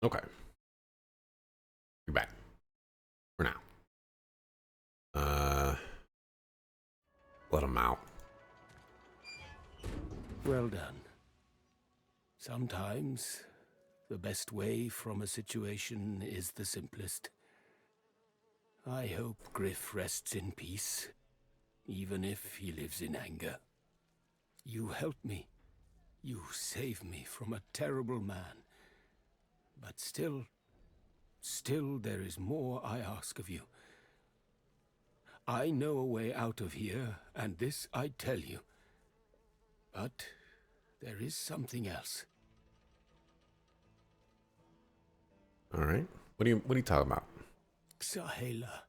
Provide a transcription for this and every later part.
Okay, you're back for now. Let him out. Well done. Sometimes the best way from a situation is the simplest. I hope Griff rests in peace, even if he lives in anger. You helped me. You saved me from a terrible man. But still there is more I ask of you. I know a way out of here, and this I tell you. But there is something else. All right. What are you talking about? Sahela,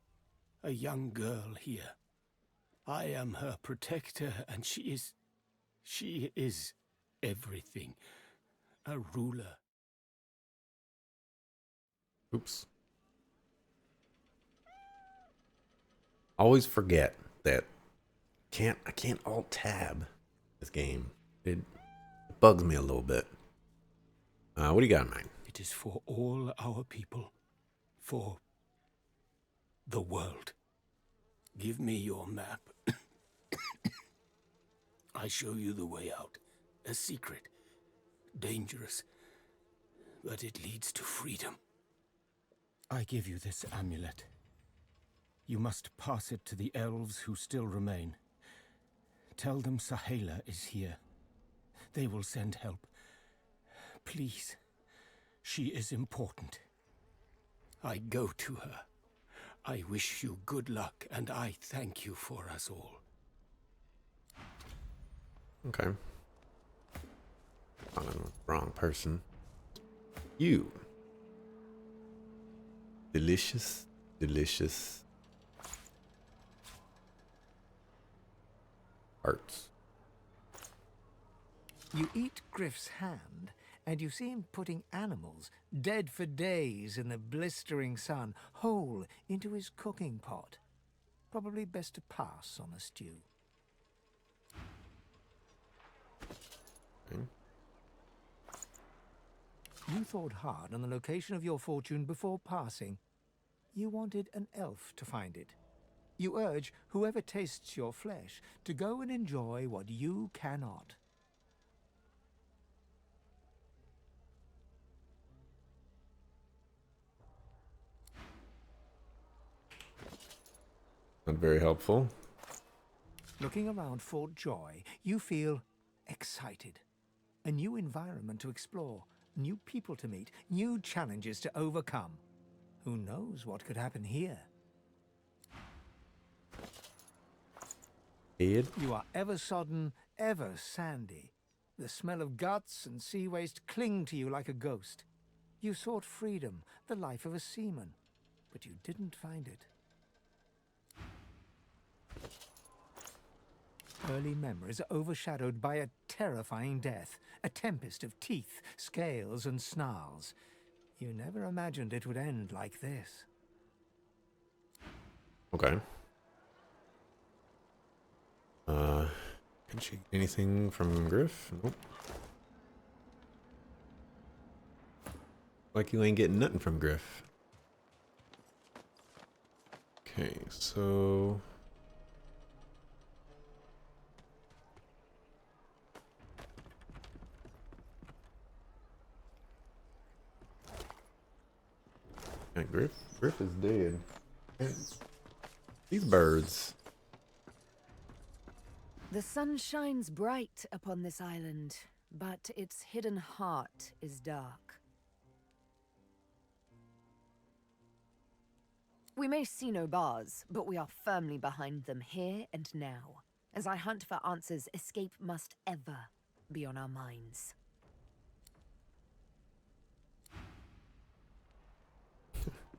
a young girl here. I am her protector, and she is everything. A ruler. Oops. Always forget that I can't alt tab this game. It bugs me a little bit. What do you got in mind? It is for all our people. For the world. Give me your map. I show you the way out. A secret. Dangerous. But it leads to freedom. I give you this amulet. You must pass it to the elves who still remain. Tell them Sahela is here. They will send help. Please. She is important. I go to her. I wish you good luck, and I thank you for us all. Okay. I'm the wrong person. You. Delicious, delicious arts. You eat Griff's hand, and you see him putting animals, dead for days in the blistering sun, whole into his cooking pot. Probably best to pass on a stew. Okay. You thought hard on the location of your fortune before passing. You wanted an elf to find it. You urge whoever tastes your flesh to go and enjoy what you cannot. Not very helpful. Looking around Fort Joy, you feel excited. A new environment to explore, new people to meet, new challenges to overcome. Who knows what could happen here? Ed? You are ever sodden, ever sandy. The smell of guts and sea waste cling to you like a ghost. You sought freedom, the life of a seaman, but you didn't find it. Early memories are overshadowed by a terrifying death, a tempest of teeth, scales, and snarls. You never imagined it would end like this. Okay. Can she get anything from Griff? Nope. Like you ain't getting nothing from Griff. Okay, so yeah, Griff is dead. And these birds. The sun shines bright upon this island, but its hidden heart is dark. We may see no bars, but we are firmly behind them here and now. As I hunt for answers, escape must ever be on our minds.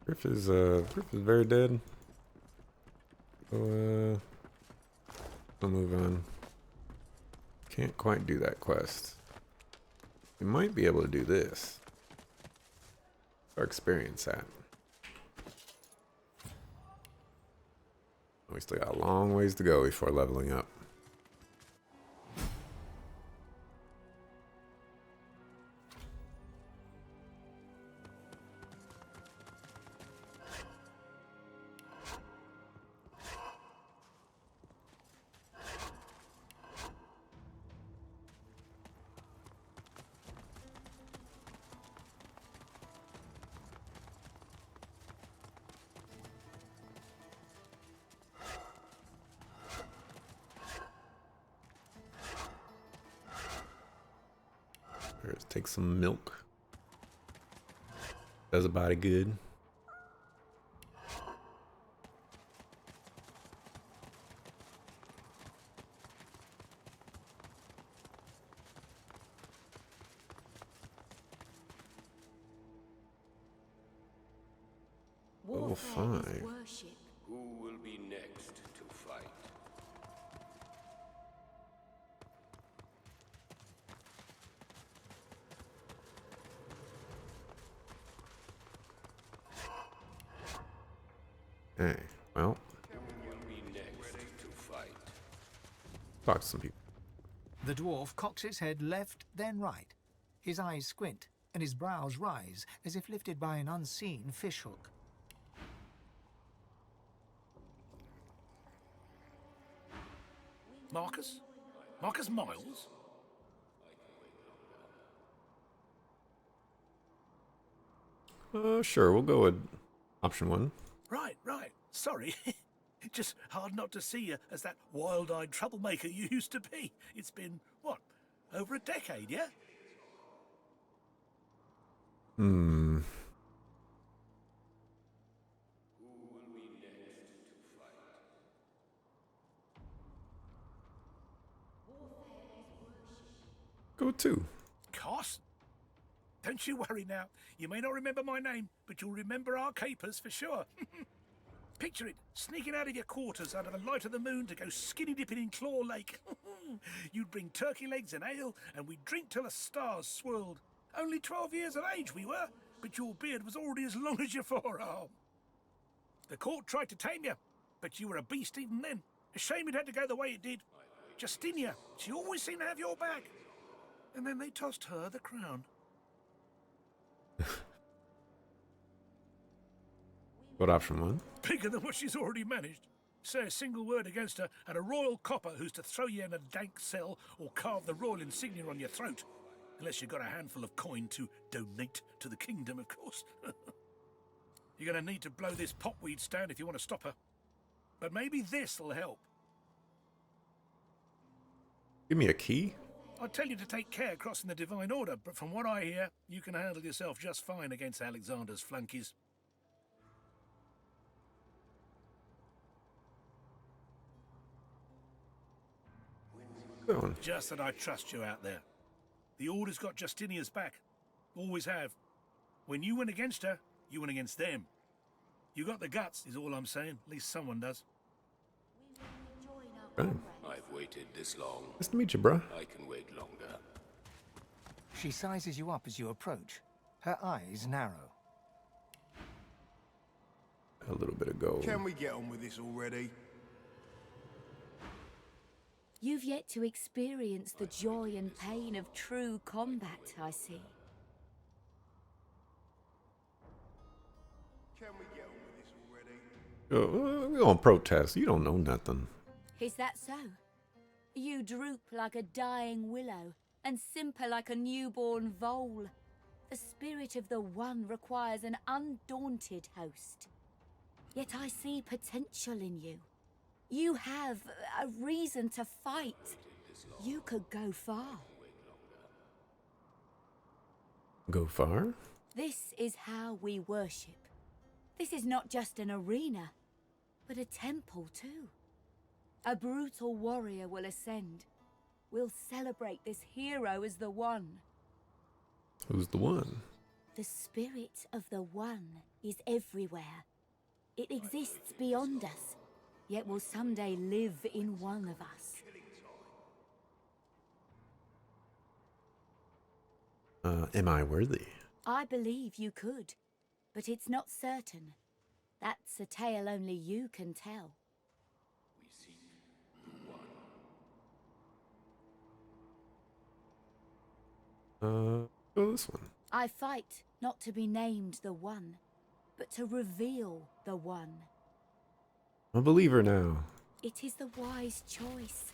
Griff is very dead. So I'll move on. Can't quite do that quest. We might be able to do this. Or experience that. We still got a long ways to go before leveling up. Let's take some milk. Does a body good. Level 5. Who will be next to fight? Hey, well, Who will be next to fight? talk to some people. The dwarf cocks his head left, then right. His eyes squint, and his brows rise, as if lifted by an unseen fishhook. Marcus? Marcus Miles? Sure, we'll go with option 1. Right. Sorry. Just hard not to see you as that wild-eyed troublemaker you used to be. It's been, what, over a decade, yeah? Go with 2. Carson? Don't you worry now. You may not remember my name, but you'll remember our capers for sure. Picture it, sneaking out of your quarters under the light of the moon to go skinny dipping in Claw Lake. You'd bring turkey legs and ale, and we'd drink till the stars swirled. Only 12 years of age we were, but your beard was already as long as your forearm. The court tried to tame you, but you were a beast even then. A shame it had to go the way it did. Justinia, she always seemed to have your back. And then they tossed her the crown. What option 1? Bigger than what she's already managed. Say a single word against her, and a royal copper who's to throw you in a dank cell or carve the royal insignia on your throat. Unless you've got a handful of coin to donate to the kingdom, of course. You're going to need to blow this popweed stand if you want to stop her. But maybe this'll help. Give me a key? I'd tell you to take care crossing the Divine Order, but from what I hear, you can handle yourself just fine against Alexander's flunkies. Go on. Just that I trust you out there. The Order's got Justinia's back. Always have. When you went against her, you went against them. You got the guts, is all I'm saying. At least someone does. Okay. I've waited this long. Nice to meet you, bruh. I can wait longer. She sizes you up as you approach. Her eyes narrow. A little bit of gold. Can we get on with this already? You've yet to experience the joy and pain of true combat, I see. Can we get on with this already? We're gonna protest. You don't know nothing. Is that so? You droop like a dying willow, and simper like a newborn vole. The spirit of the One requires an undaunted host. Yet I see potential in you. You have a reason to fight. You could go far. Go far? This is how we worship. This is not just an arena, but a temple too. A brutal warrior will ascend. We'll celebrate this hero as the One. Who's the one? The spirit of the One is everywhere. It exists beyond us, yet will someday live in one of us. Am I worthy? I believe you could, but it's not certain. That's a tale only you can tell. Go this one. I fight not to be named the One, but to reveal the One. I'm a believer now. It is the wise choice.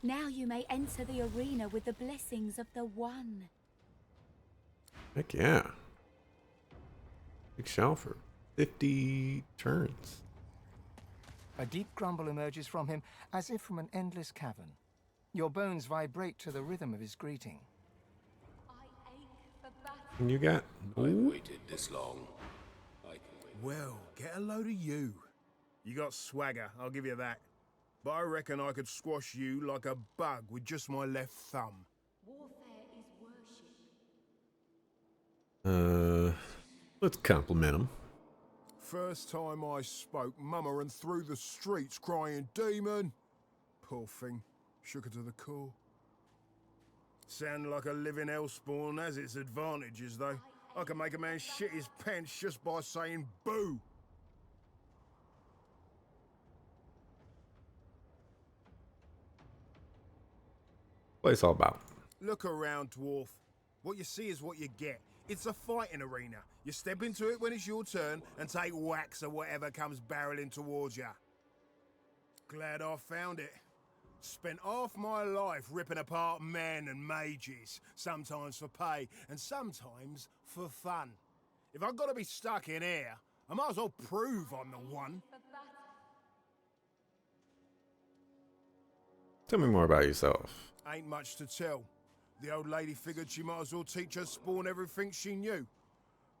Now you may enter the arena with the blessings of the One. Heck yeah. Big shell for 50 turns. A deep grumble emerges from him, as if from an endless cavern. Your bones vibrate to the rhythm of his greeting. I You got? I've waited this long. I can wait. Well, get a load of you. You got swagger, I'll give you that. But I reckon I could squash you like a bug with just my left thumb. Warfare is worship. Let's compliment him. First time I spoke, Mama ran through the streets crying, "Demon!" Poor thing, shook her to the core. Sounded like a living hellspawn has its advantages, though. I can make a man shit his pants just by saying boo. What it's all about. Look around, dwarf. What you see is what you get. It's a fighting arena. You step into it when it's your turn and take whacks at whatever comes barreling towards you. Glad I found it. Spent half my life ripping apart men and mages, sometimes for pay and sometimes for fun. If I've got to be stuck in here, I might as well prove I'm the one. Tell me more about yourself. Ain't much to tell. The old lady figured she might as well teach her spawn everything she knew.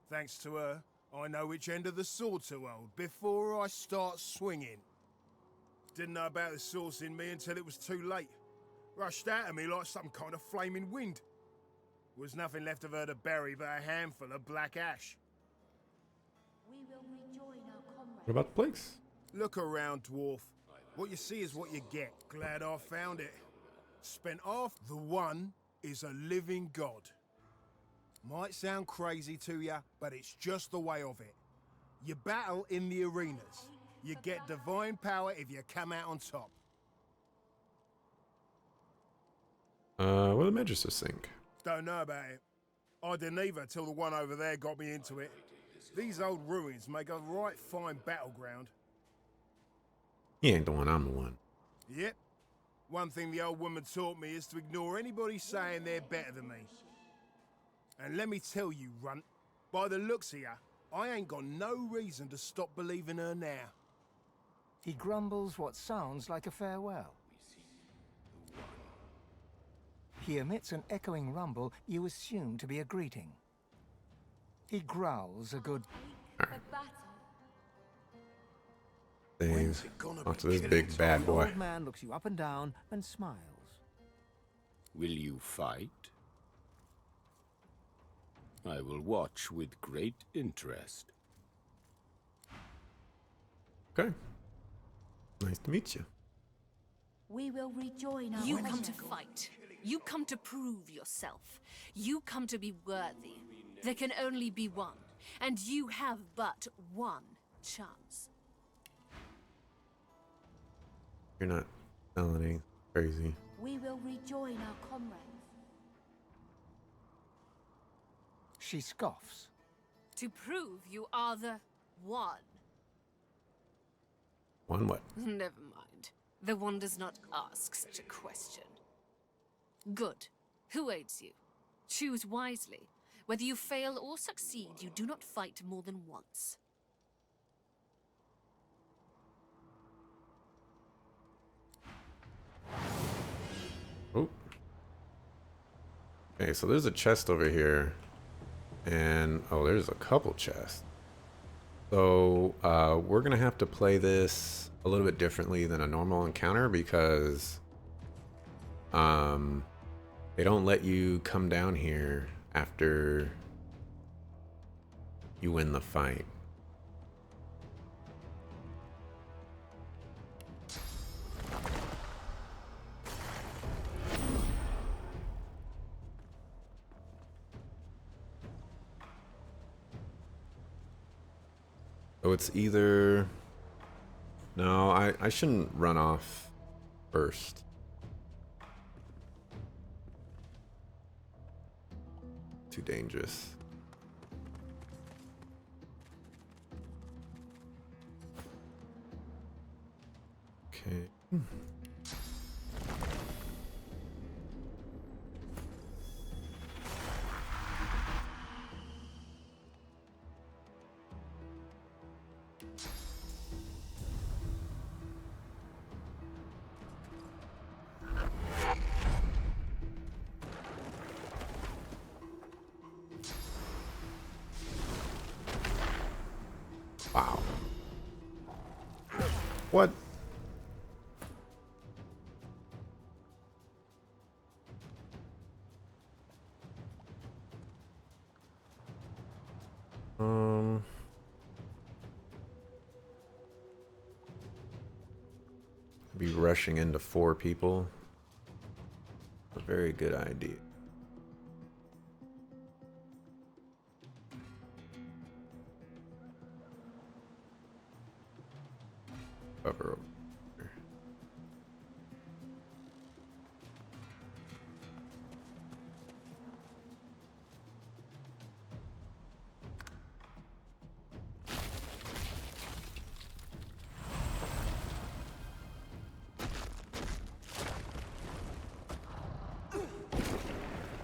Thanks to her, I know which end of the sword to hold before I start swinging. Didn't know about the source in me until it was too late. Rushed out of me like some kind of flaming wind. Was nothing left of her to bury but a handful of black ash. We will rejoin our comrades. What about the place? Look around, dwarf. What you see is what you get. Glad I found it. Spent half. The one is a living god. Might sound crazy to you, but it's just the way of it. You battle in the arenas. You get divine power if you come out on top. What did Magistus think? Don't know about it. I didn't either till the one over there got me into it. These old ruins make a right fine battleground. He ain't the one, I'm the one. Yep. One thing the old woman taught me is to ignore anybody saying they're better than me. And let me tell you, runt, by the looks of ya, I ain't got no reason to stop believing her now. He grumbles what sounds like a farewell. He emits an echoing rumble you assume to be a greeting. He growls a good The battle. Things. it gonna Onto be this big killing bad The boy. old man looks you up and down and smiles. Will you fight? I will watch with great interest. Okay. Nice to meet you. We will rejoin our You comrades. come to fight. You come to prove yourself. You come to be worthy. There can only be one, and you have but one chance. You're not selling anything crazy. We will rejoin our comrades. She scoffs. To prove you are the one. One what? Never mind. The one does not ask such a question. Good. Who aids you? Choose wisely. Whether you fail or succeed, you do not fight more than once. Oh. Okay, so there's a chest over here. And, oh, there's a couple chests. So, we're gonna have to play this a little bit differently than a normal encounter because, they don't let you come down here after you win the fight. So it's either... No, I shouldn't run off first. Too dangerous. Okay. What? Be rushing into 4 people. A very good idea. Cover over here.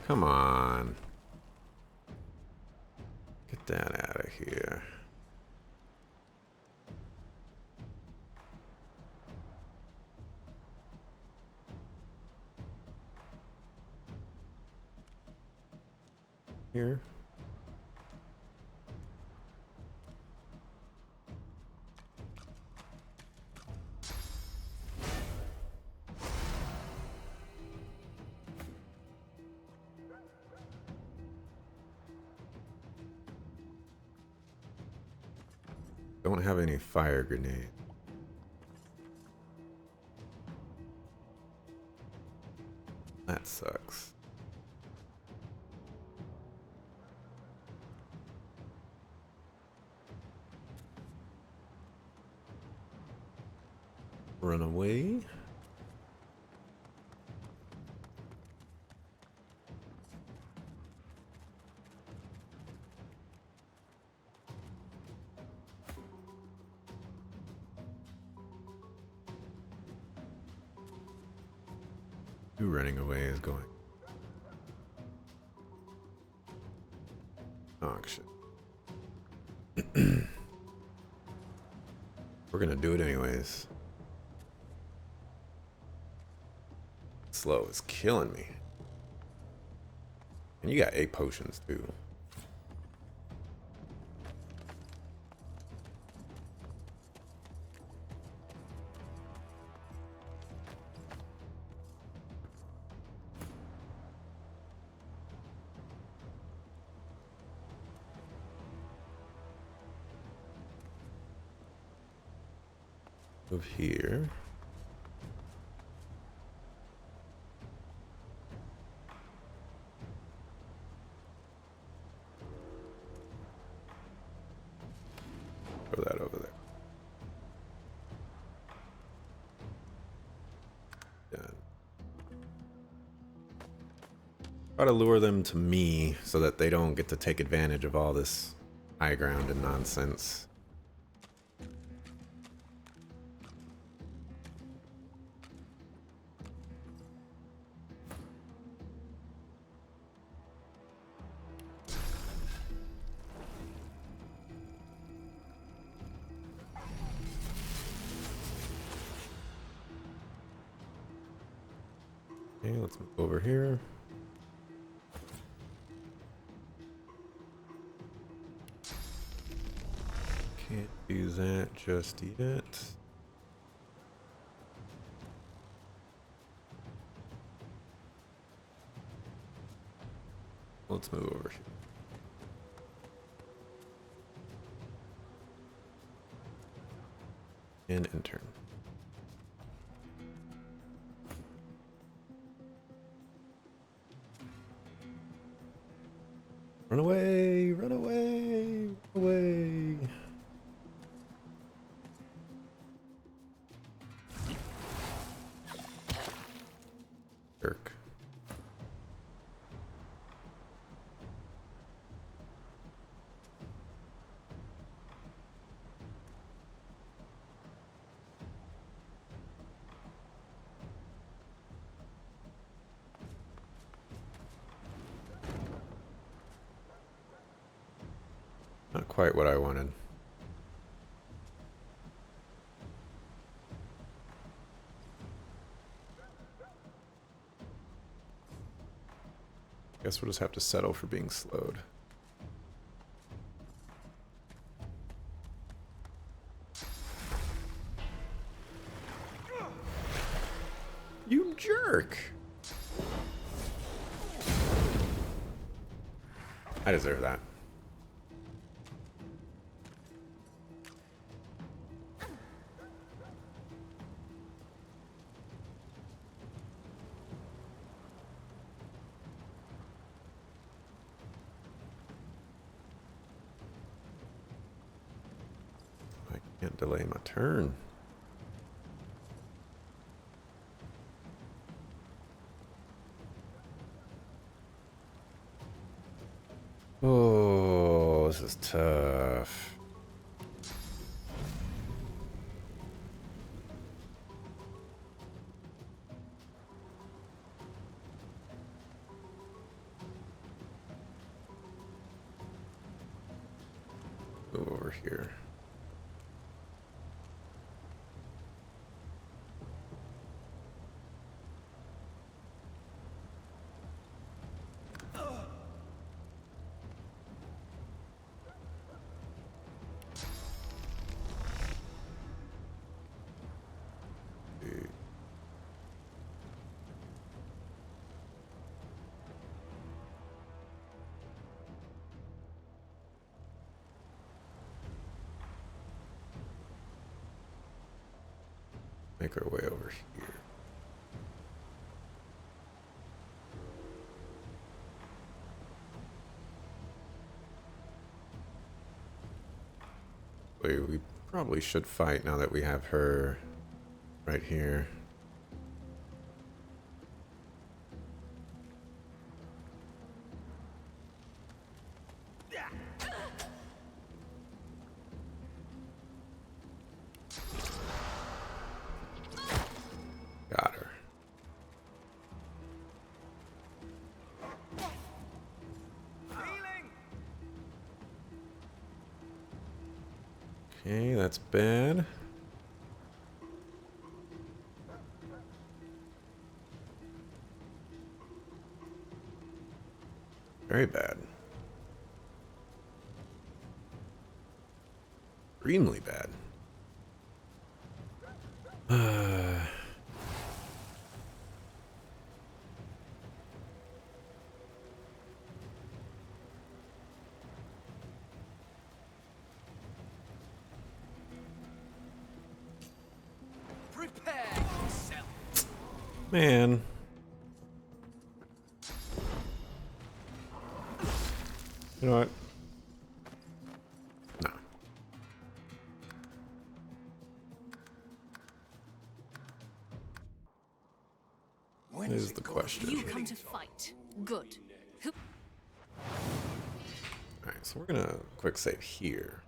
Come on. Get that out of here. Here. Don't have any fire grenade. That sucks. Run away. Who running away is going? Oh shit. We're gonna do it anyways. Slow is killing me. And you got 8 potions too. Move here. Throw that over there. Done. Try to lure them to me so that they don't get to take advantage of all this high ground and nonsense. Okay, let's move over here. Can't do that just yet. Let's move over here. And intern. Run away! Run away! Run away! Jerk. Not quite what I wanted. Guess we'll just have to settle for being slowed. jerk. I deserve that. I can't delay my turn. Oh, this is tough. Go over here. Make our way over here. We probably should fight now that we have her right here. Got her. Okay, that's bad. Very bad. Extremely bad. Prepare yourself. Man. You know what? No. Is the question. You come to fight. Good. Who? Alright, so we're gonna quick save here.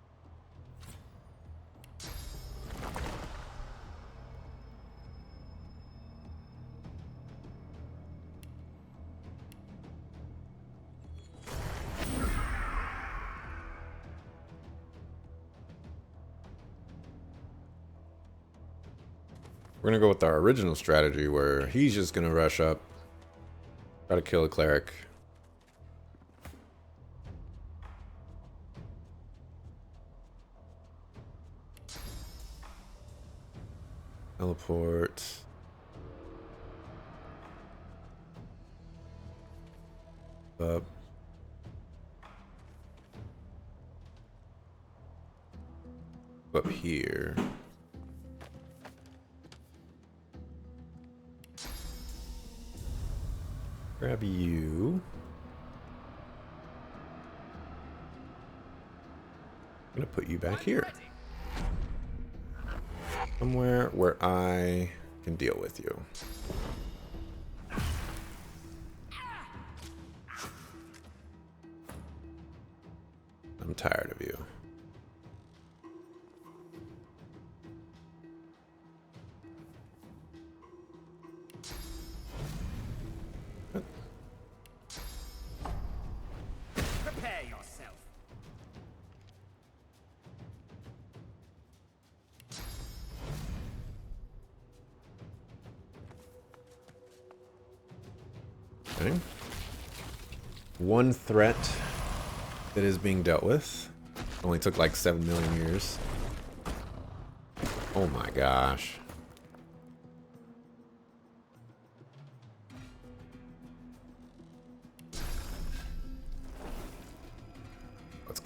We're gonna go with our original strategy where he's just gonna rush up, try to kill a cleric. Teleport. Up. Up here. Grab you. I'm gonna put you back here. Somewhere where I can deal with you. I'm tired of you. Prepare yourself. Okay. One threat that is being dealt with. Only took like 7 million years. Oh my gosh.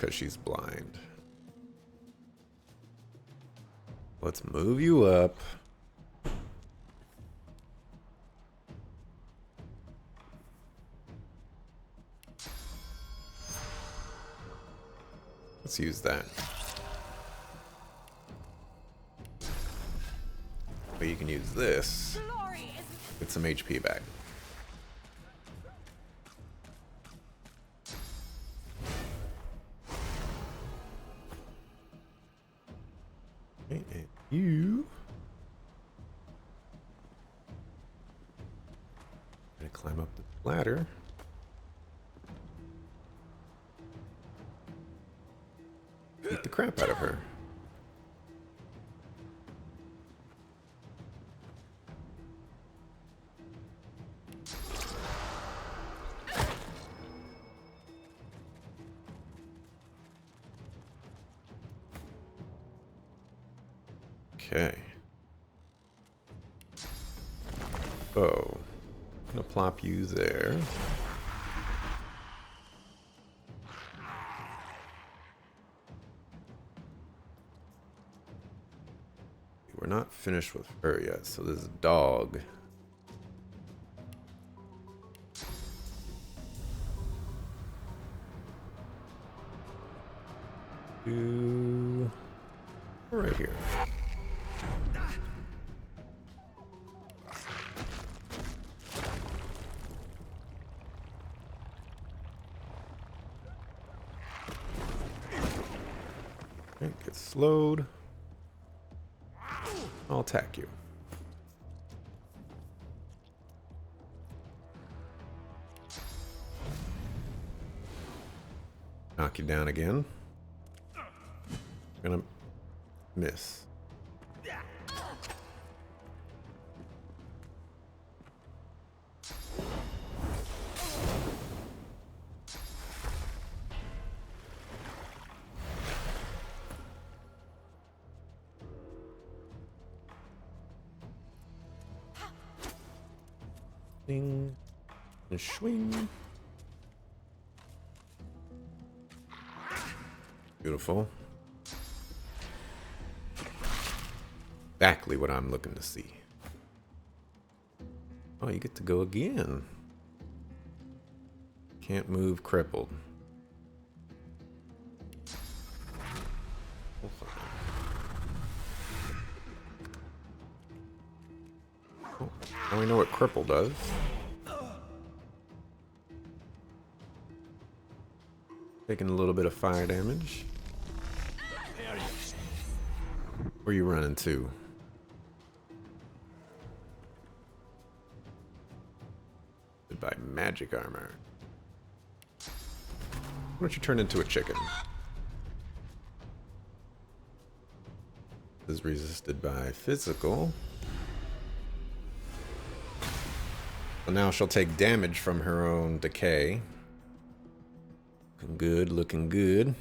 because she's blind. Let's move you up. Let's use that. But you can use this. Get some HP back. Okay, and you. Gonna climb up the ladder. Beat the crap out of her. Okay. So, I'm gonna plop you there. We're not finished with her yet, so this dog. Right here. Okay, get slowed. I'll attack you. Knock you down again. Gonna miss. Ding and swing. Beautiful. Exactly what I'm looking to see. Oh, you get to go again. Can't move, crippled. Oh, now we know what cripple does. Taking a little bit of fire damage. Where you running to? By magic armor. Why don't you turn into a chicken? This is resisted by physical. Well, now she'll take damage from her own decay. Looking good, looking good.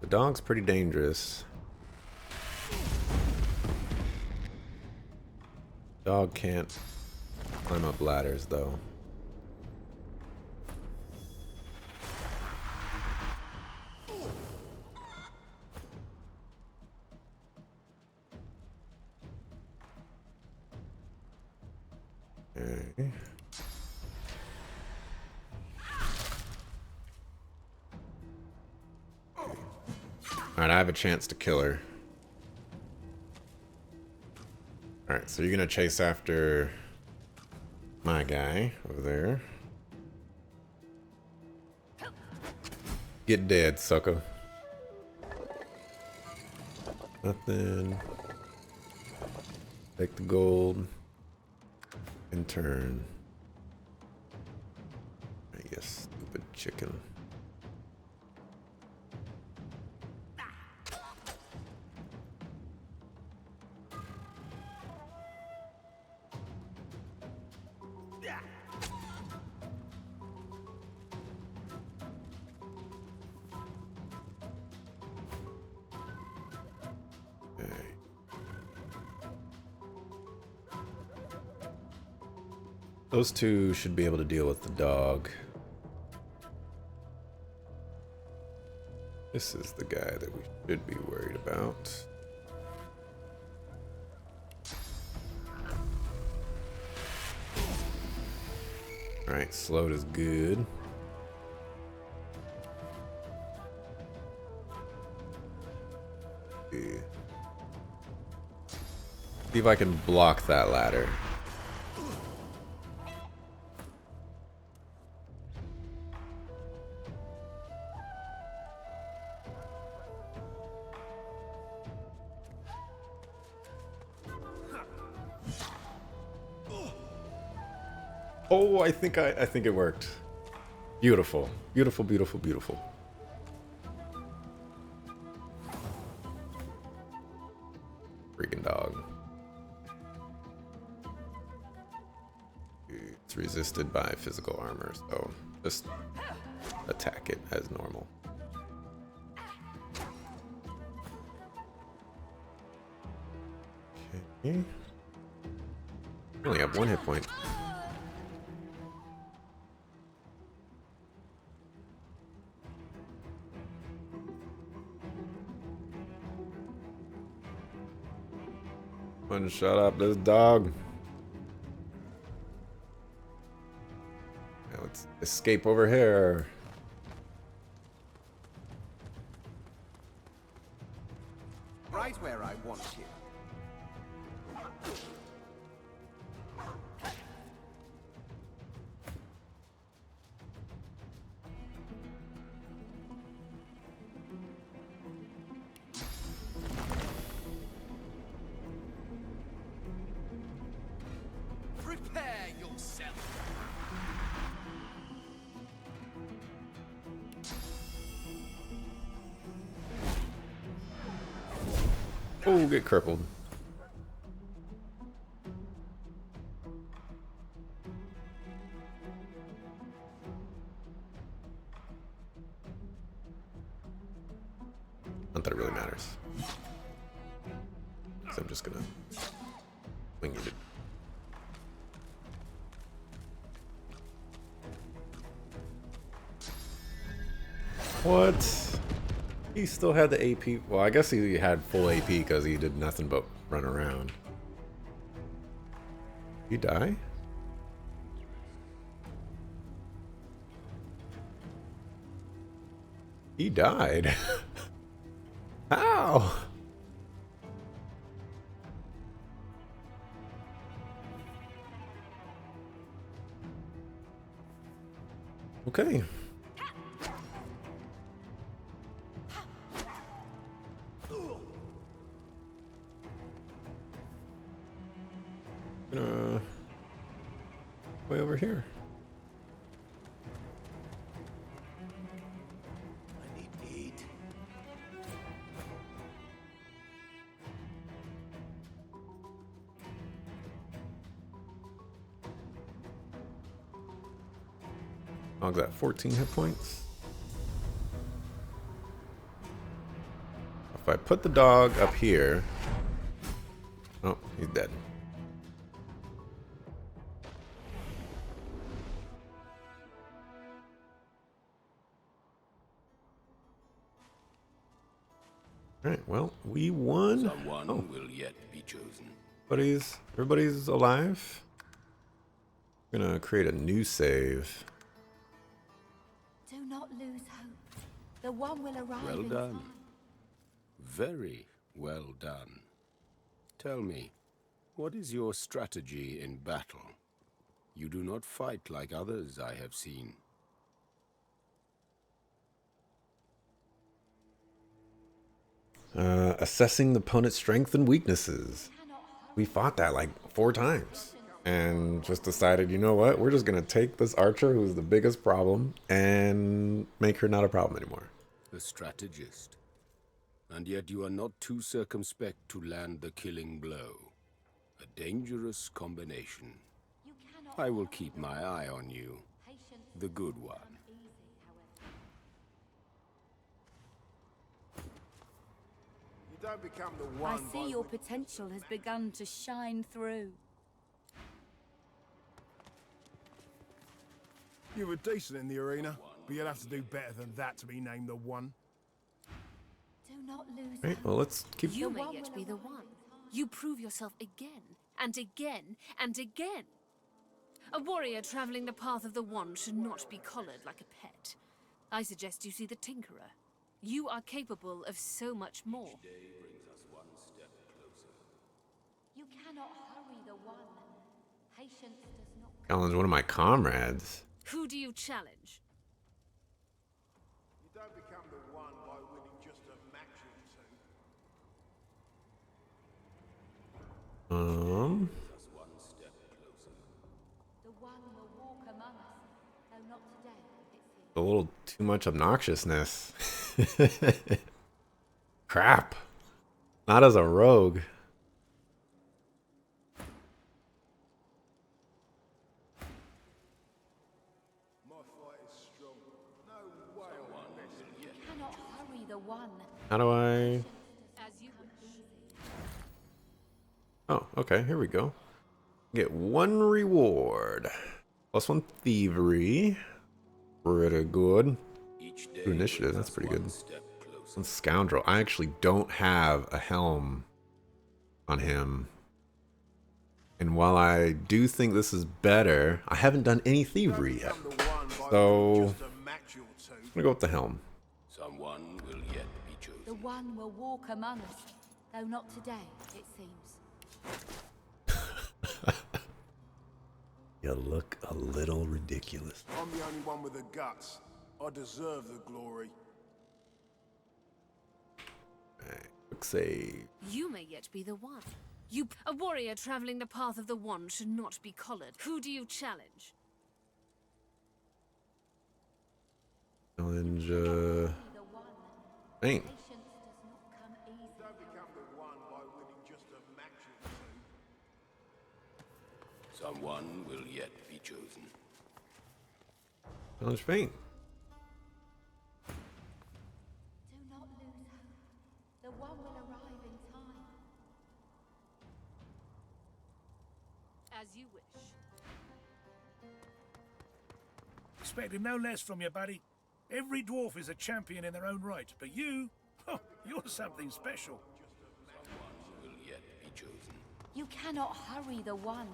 The dog's pretty dangerous. Dog can't climb up ladders, though. Okay. Alright, I have a chance to kill her. Alright, so you're gonna chase after my guy over there. Get dead, sucker. Nothing. Take the gold and turn. I guess, stupid chicken. Those two should be able to deal with the dog. This is the guy that we should be worried about. Alright, slowed is good. See if I can block that ladder. Oh, I think it worked. Beautiful. Beautiful, beautiful, beautiful. Freaking dog. It's resisted by physical armor, so just attack it as normal. Okay. I only have 1 hit point. Shut up, this dog. Now let's escape over here. Right where I want you. Prepare yourself. Oh, get crippled. Not that it really matters. So I'm just gonna wing it. What? He still had the AP. Well, I guess he had full AP because he did nothing but run around. He die? He died. How? Okay. Way over here. I need to eat. Dog's at 14 hit points. If I put the dog up here. Oh, he's dead. Alright, well, we won. Someone will yet be chosen. Everybody's alive. I'm gonna create a new save. Do not lose hope. The one will arrive. Well in done. time. Very well done. Tell me, what is your strategy in battle? You do not fight like others I have seen. Assessing the opponent's strengths and weaknesses. We fought that like 4 times. And just decided, you know what? We're just gonna take this archer who's the biggest problem and make her not a problem anymore. A strategist. And yet you are not too circumspect to land the killing blow. A dangerous combination. I will keep my eye on you. The good one. You don't become the I one. see your potential has begun to shine through. You were decent in the arena, but you'll have to do better than that to be named the one. Do not lose Right, well, let's keep... You may yet be the one. You prove yourself again, and again, and again. A warrior traveling the path of the wand should not be collared like a pet. I suggest you see the Tinkerer. You are capable of so much more. You cannot hurry the one. Patience does not Challenge one of my comrades. Who do you challenge? You don't become the one by winning just a match or two. The one will walk among us, though not today, it seems. A little too much obnoxiousness. Crap. Not as a rogue. My fight is strong. No way I'll be bested. You cannot hurry the one. How do I... As you wish. Oh, okay, here we go. Get one reward. Plus one thievery. Pretty good. Two initiative, that's pretty good. One scoundrel. I actually don't have a helm on him. And while I do think this is better, I haven't done any thievery yet. So, I'm gonna go with the helm. Someone will yet be chosen. The one will walk among us, though not today, it seems. You look a little ridiculous. I'm the only one with the guts. I deserve the glory. Alright, quick save. You may yet be the one. A warrior traveling the path of the wand should not be collared. Who do you challenge? Challenge, The one. Bane. Patience does not come easy. Don't become the one by winning just a match or two. Someone will yet be chosen. Challenge Bane. Do not lose hope. The one will arrive in time. As you wish. Expected no less from you, buddy. Every dwarf is a champion in their own right, but you, oh, you're something special. Someone will yet be chosen. You cannot hurry the one.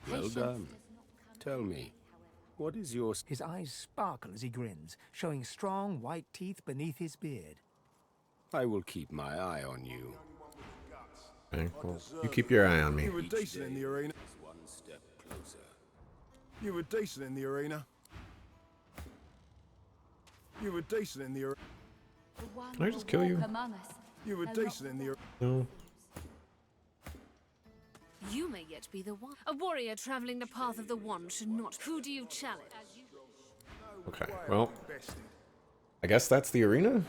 Well Patience done. does not come Tell me, what is your... His eyes sparkle as he grins, showing strong white teeth beneath his beard. I will keep my eye on you. Okay, well, you keep your eye on me. You were decent in the arena. One step closer. You were decent in the arena. You were decent in the arena. The one Can I just will kill walk you? among us, You were though not decent in the arena. No. You may yet be the one. A warrior traveling the path of the wand should not. Who do you challenge? Okay, well, Bested. I guess that's the arena?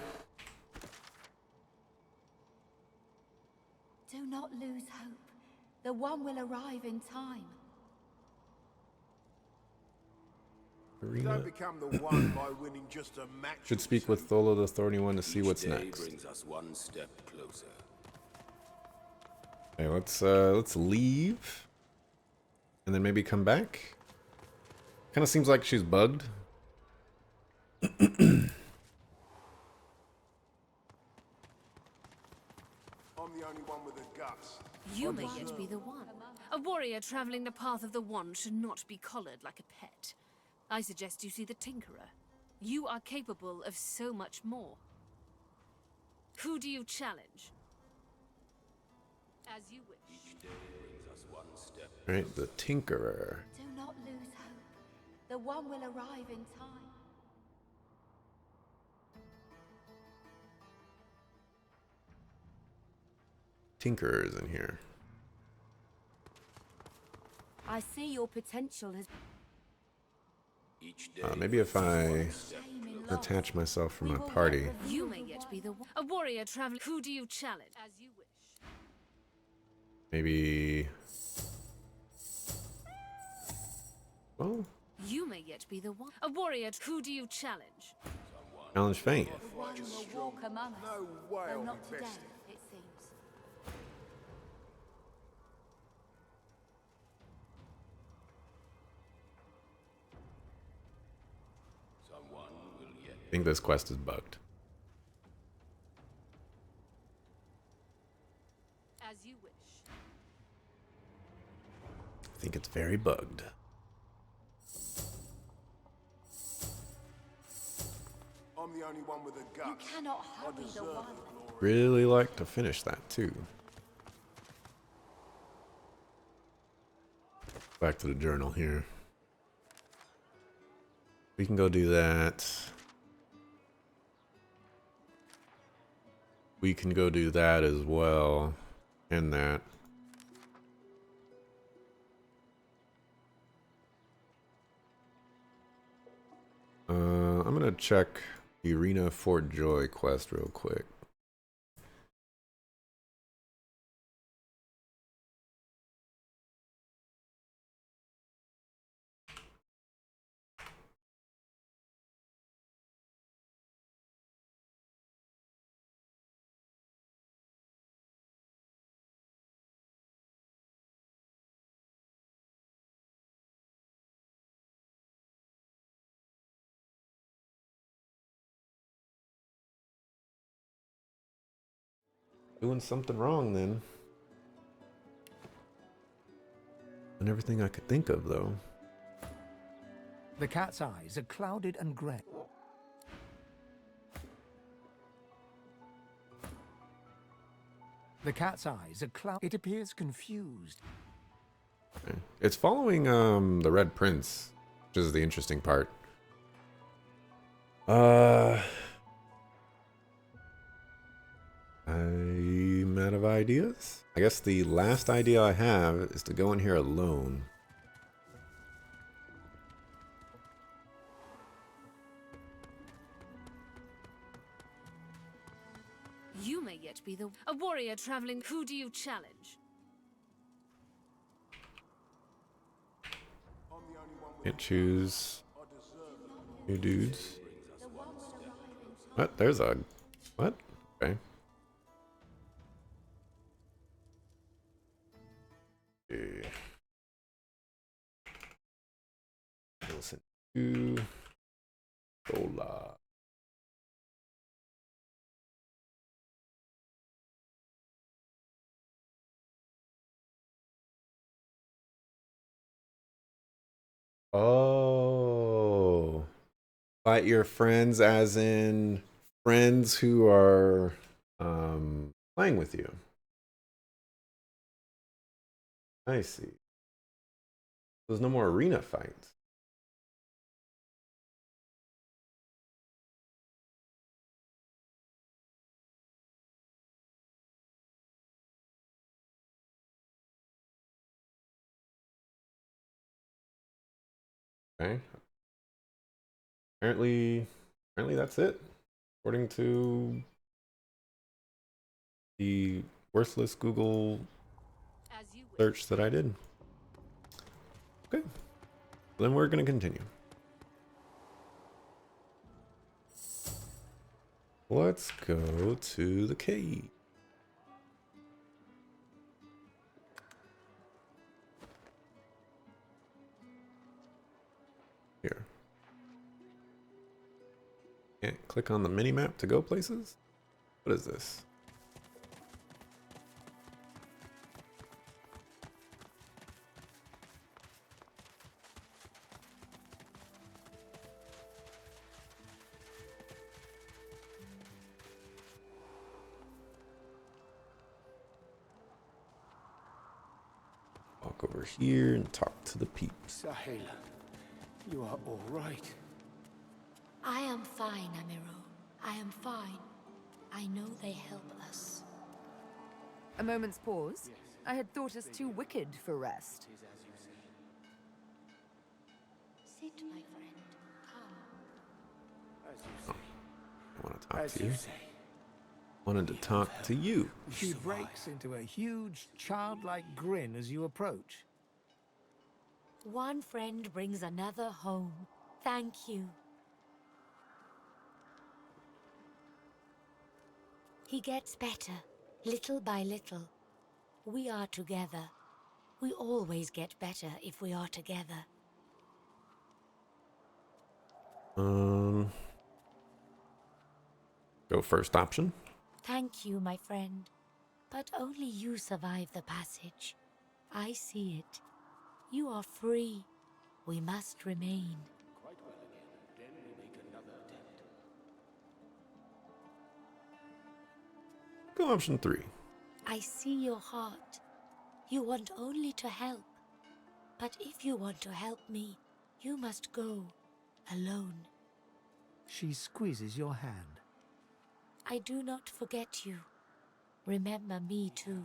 Do not lose hope. The one will arrive in time. You Arena. don't become the one by winning just a match. Should speak with Tholo the Thorny One to see Each what's day next. brings us one step closer. Okay, let's leave. And then maybe come back. Kinda seems like she's bugged. I'm the only one with the guts. You may yet be the one. A warrior traveling the path of the wand should not be collared like a pet. I suggest you see the Tinkerer. You are capable of so much more. Who do you challenge? As you wish. Each day brings us one step. Right, the Tinkerer. Do not lose hope. The one will arrive in time. Tinkerer's in here. I see your potential has Each day Maybe if I shame in loss. detach myself from We my will party. yet reveal You the may yet one. be the one. A warrior traveling. Who do you challenge? As you wish. Maybe... Well, You may yet be the one. A warrior. Who do you challenge? challenge Fane. The one will walk among us. No way Though I'll not be today, bested. it seems. I think this quest is bugged. As you wish. I think it's very bugged. I'm the only one with a You gut. cannot hurry the one. Really like to finish that too. Back to the journal here. We can go do that. We can go do that as well. And that. I'm gonna check the Arena Fort Joy quest real quick. Doing something wrong then. And everything I could think of though. The cat's eyes are clouded and grey. The cat's eyes are clouded. It appears confused. Okay. It's following the Red Prince, which is the interesting part. I'm out of ideas. I guess the last idea I have is to go in here alone. You may yet be a warrior traveling. Who do you challenge? Can't choose new dudes. What? There's a... What? Okay. Listen to Gola. Oh, fight your friends as in friends who are playing with you. I see. There's no more arena fights. Okay. Apparently that's it. According to the worthless Google As you wish. search that I did. Okay. Then we're going to continue. Let's go to the cave. Here. Can't click on the mini map to go places? What is this? Walk over here and talk to the peeps. Sahela, you are all right. I am fine, Amiro. I am fine. I know they help us. A moment's pause. I had thought us too wicked for rest. Sit, my friend. Come. I want to talk to you. Wanted to talk to you. She breaks into a huge, childlike grin as you approach. One friend brings another home. Thank you. He gets better, little by little. We are together. We always get better if we are together. Go first option. Thank you, my friend. But only you survive the passage. I see it. You are free. We must remain. Quite well again. Then we make another attempt. Go option 3. I see your heart. You want only to help. But if you want to help me, you must go alone. She squeezes your hand. I do not forget you. Remember me too.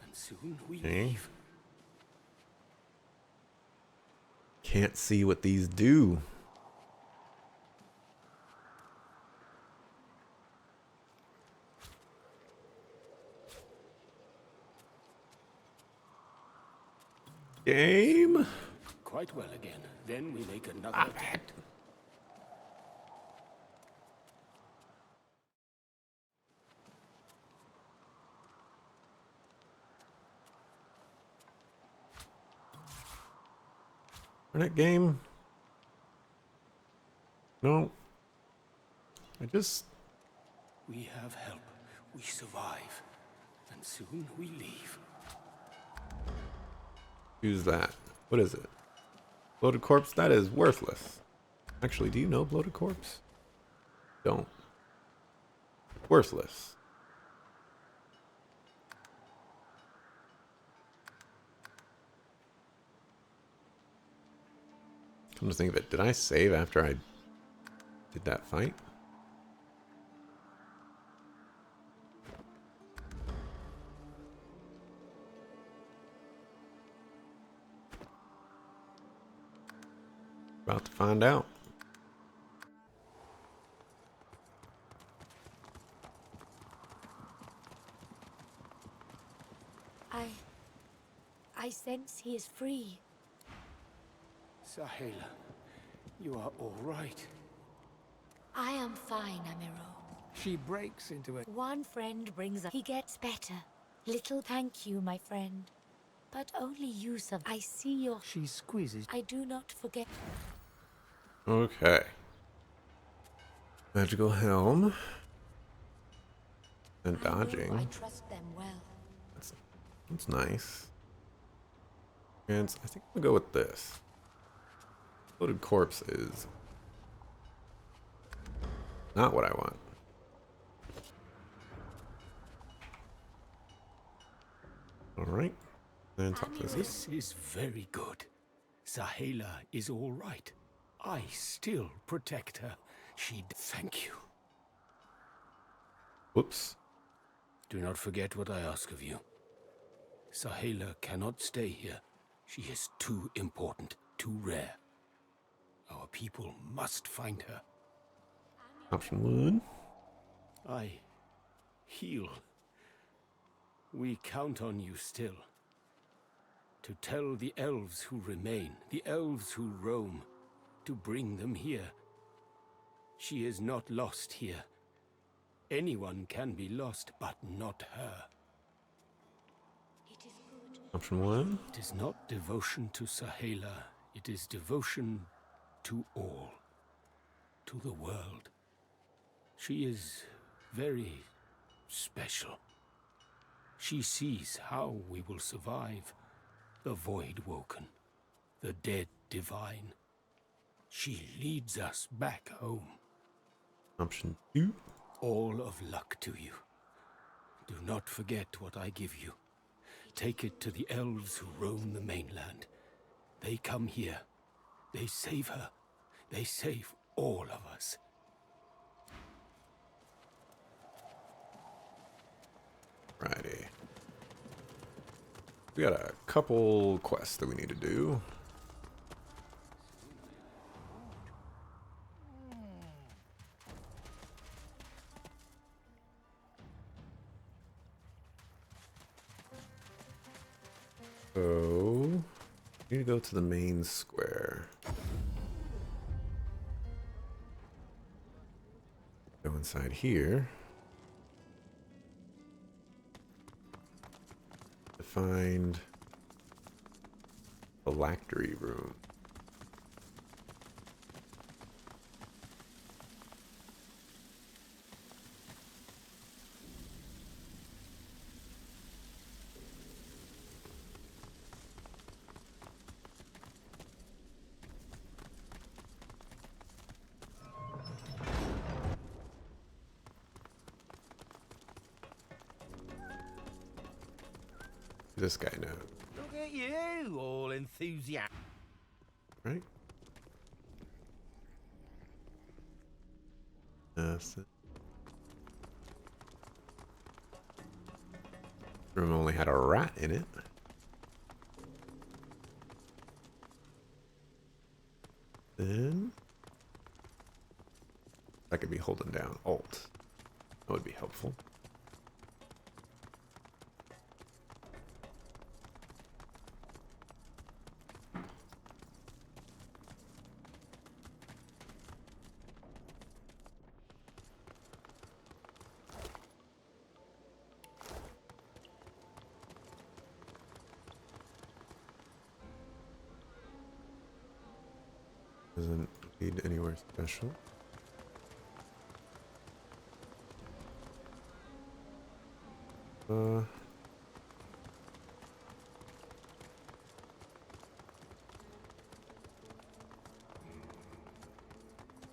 And soon we Okay. leave. Can't see what these do. Game. Quite well again. Then we make another attempt. Internet game. No. I just. We have help. We survive. And soon we leave. Use that. What is it? Bloated corpse? That is worthless. Actually, do you know bloated corpse? Don't. Worthless. Come to think of it, did I save after I did that fight? About to find out. I sense he is free. Sahela, you are all right. I am fine, Amiro. She breaks into it. One friend brings up. He gets better. Little thank you, my friend. But only you survive. I see your. She squeezes. I do not forget. Okay. Magical helm. And I know dodging. I trust them well. That's nice. And I think I'm gonna go with this. Loaded corpse is not what I want. Alright. Then talk to this. This is very good. Sahela is all right. I still protect her. Thank you. Whoops. Do not forget what I ask of you. Sahela cannot stay here. She is too important, too rare. Our people must find her. Option 1. I heal. We count on you still. To tell the elves who remain, the elves who roam, to bring them here. She is not lost here. Anyone can be lost, but not her. It is good. Option 1. It is not devotion to Sahela. It is devotion to all. To the world. She is very special. She sees how we will survive. The void woken. The dead divine. She leads us back home. Option 2. All of luck to you. Do not forget what I give you. Take it to the elves who roam the mainland. They come here. They save her. They save all of us. Righty. We got a couple quests that we need to do. So, we need to go to the main square. Go inside here. To find the phylactery room. This guy knows, Look at you, all enthusiastic. right? That's it. Room only had a rat in it. Then I could be holding down Alt. That would be helpful. Doesn't lead anywhere special.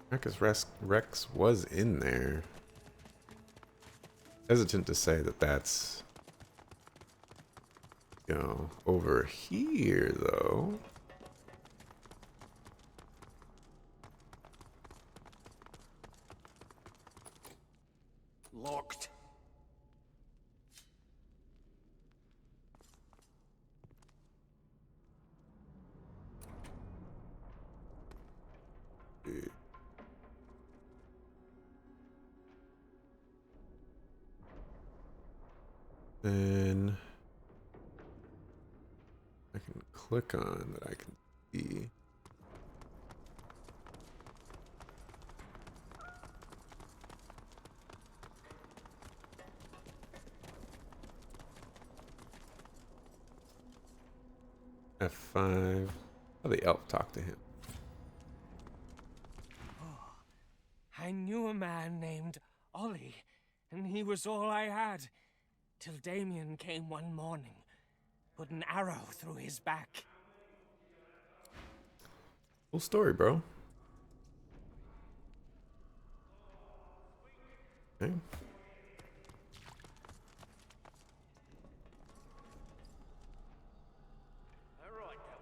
Because Rex was in there. Hesitant to say that that's, you know, over here though. Locked. Then I can click on that I can see. F5. How the elf talk to him? I knew a man named Ollie, and he was all I had. Till Damien came one morning, put an arrow through his back. Cool story, bro. Okay.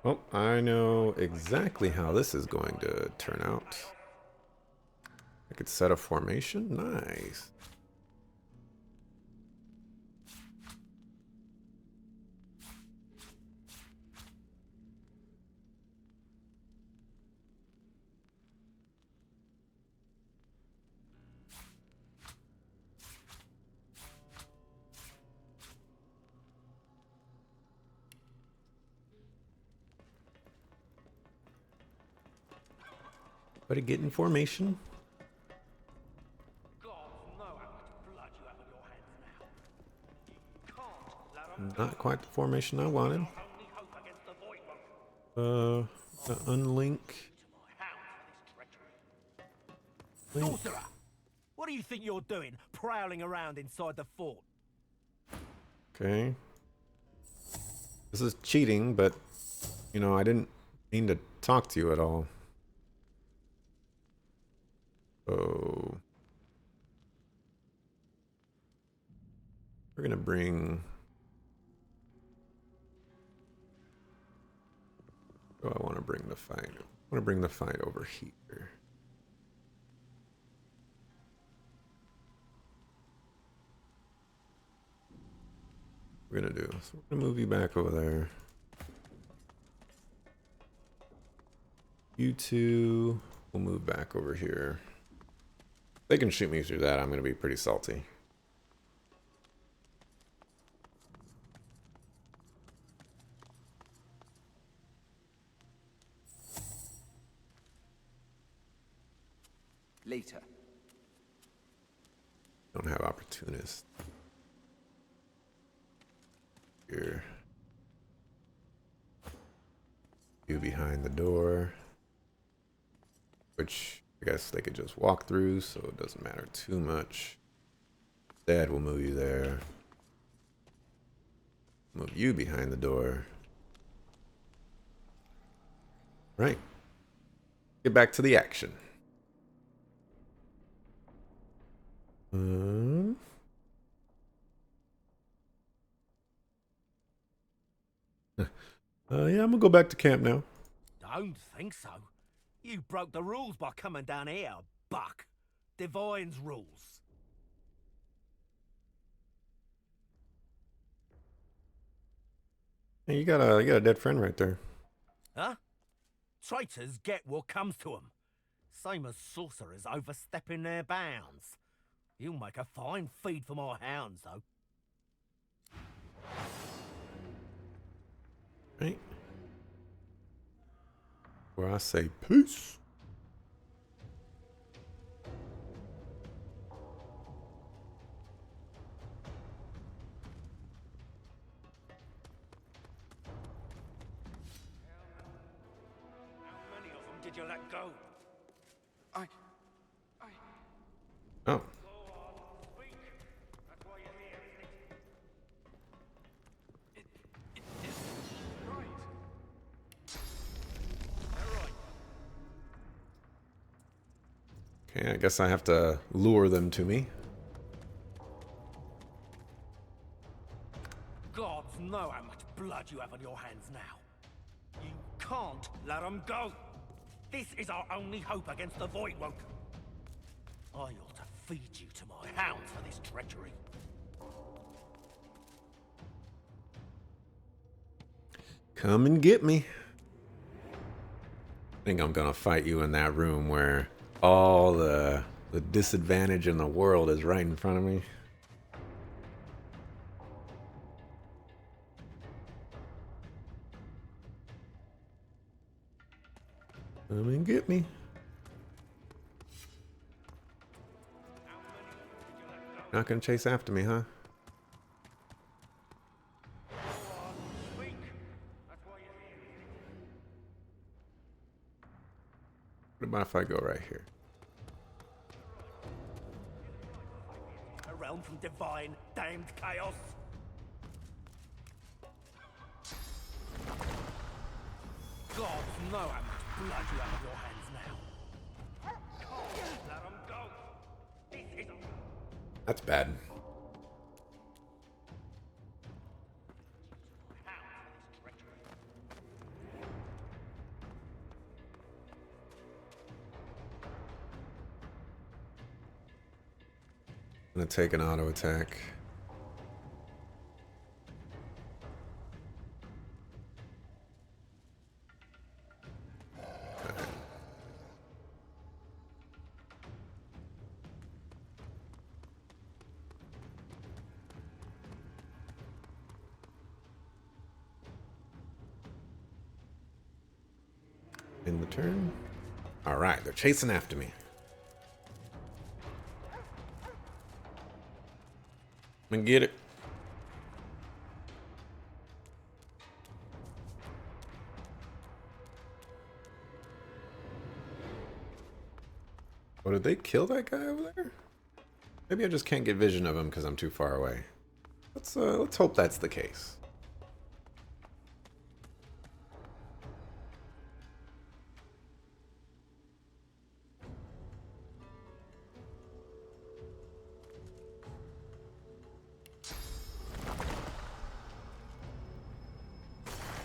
Well, I know exactly how this is going to turn out. I could set a formation. Nice. But get in formation. Not quite the formation I wanted. Unlink. Link. Sorcerer! What do you think you're doing, prowling around inside the fort? Okay. This is cheating, but, you know, I didn't mean to talk to you at all. So we're gonna bring. Oh, I want to bring the fight. I want to bring the fight over here. We're gonna do. So we're gonna move you back over there. You two will move back over here. They can shoot me through that. I'm gonna be pretty salty. Later. Don't have opportunists. Here. You behind the door. Which I guess they could just walk through, so it doesn't matter too much. Dad will move you there. Move you behind the door. Right. Get back to the action. Yeah, I'm gonna go back to camp now. Don't think so. You broke the rules by coming down here, Buck. Divine's rules. Hey, you got a dead friend right there. Huh? Traitors get what comes to them. Same as sorcerers overstepping their bounds. You'll make a fine feed for my hounds, though. Right. Where I say peace. How many of them did you let go? Oh. Okay, I guess I have to lure them to me. Gods know how much blood you have on your hands now. You can't let them go. This is our only hope against the Voidwoke. I ought to feed you to my hounds for this treachery. Come and get me. I think I'm gonna fight you in that room where all the disadvantage in the world is right in front of me. Come and get me. Not gonna chase after me, huh? What about if I go right here? A realm from divine, damned chaos. Gods know how much blood you have on your hands now. Can't let them go. This is That's bad. I'm gonna take an auto attack. In the turn. All right, they're chasing after me. I'm gonna get it. Oh, did they kill that guy over there? Maybe I just can't get vision of him because I'm too far away. Let's hope that's the case.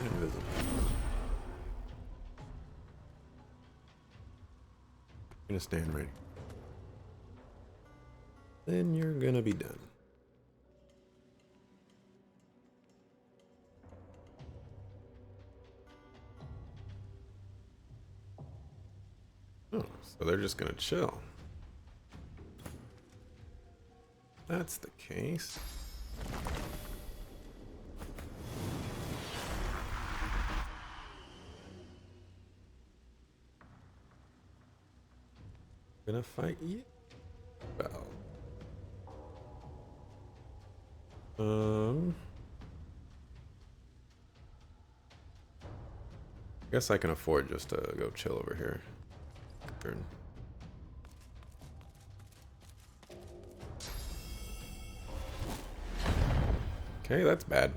Invisible. Gonna stand ready. Then you're gonna be done. Oh, so they're just gonna chill. That's the case. Gonna fight you? Well. Guess I can afford just to go chill over here. Turn. Okay, that's bad.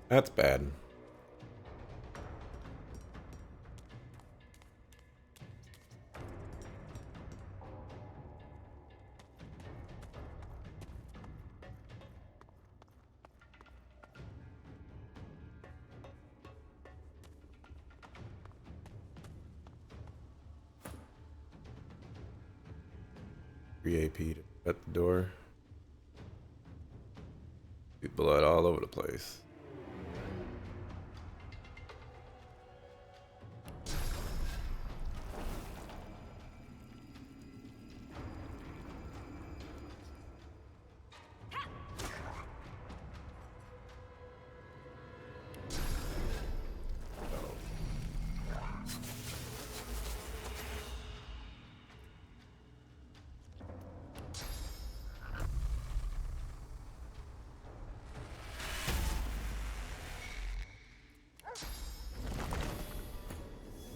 That's bad. 3 AP to shut the door. Be blood all over the place.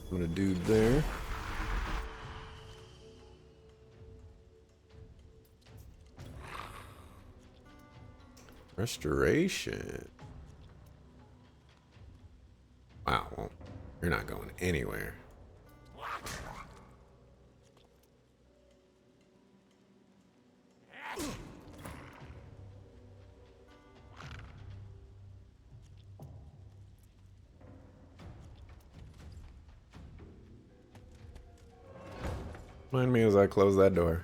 I'm gonna dude there. Restoration. Wow, well, you're not going anywhere. Mind me as I close that door.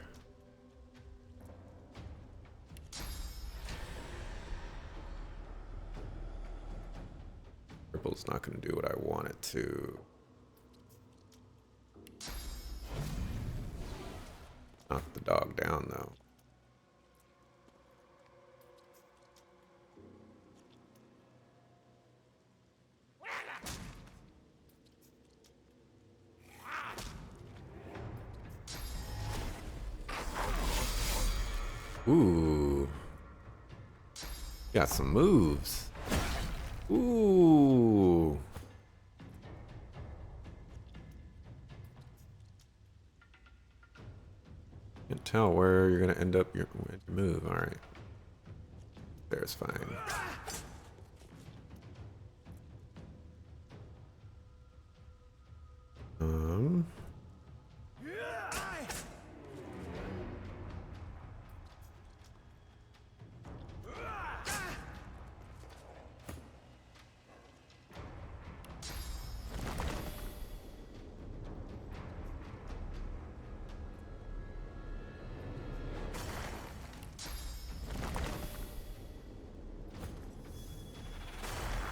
Purple's not going to do what I want it to. Knock the dog down, though. Ooh. Got some moves. Ooh. Can't tell where you're gonna end up your move. All right. There's fine.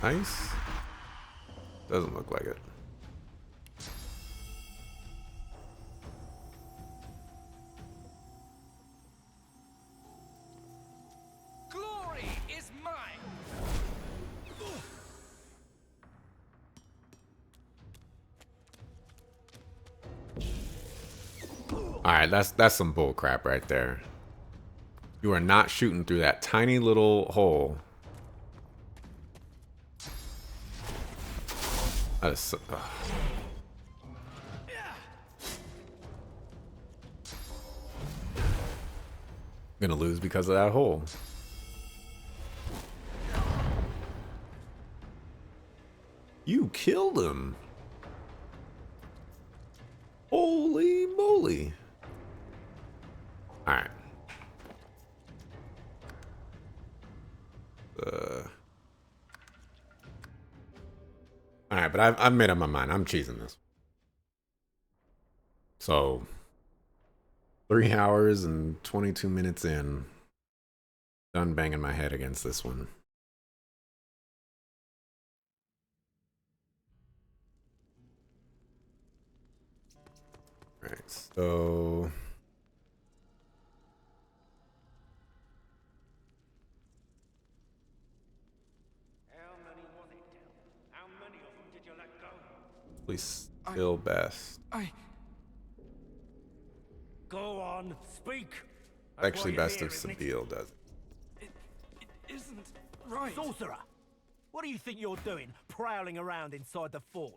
Nice. Doesn't look like it. Glory is mine. All right, that's some bull crap right there. You are not shooting through that tiny little hole. That is so, I'm gonna lose because of that hole. You killed him. Holy moly. All right. All right, but I've made up my mind. I'm cheesing this. So, 3 hours and 22 minutes in, done banging my head against this one. All right, so please still best. Go on, speak. Actually, best if Sabille does it. It isn't right. Sorcerer, what do you think you're doing, prowling around inside the fort?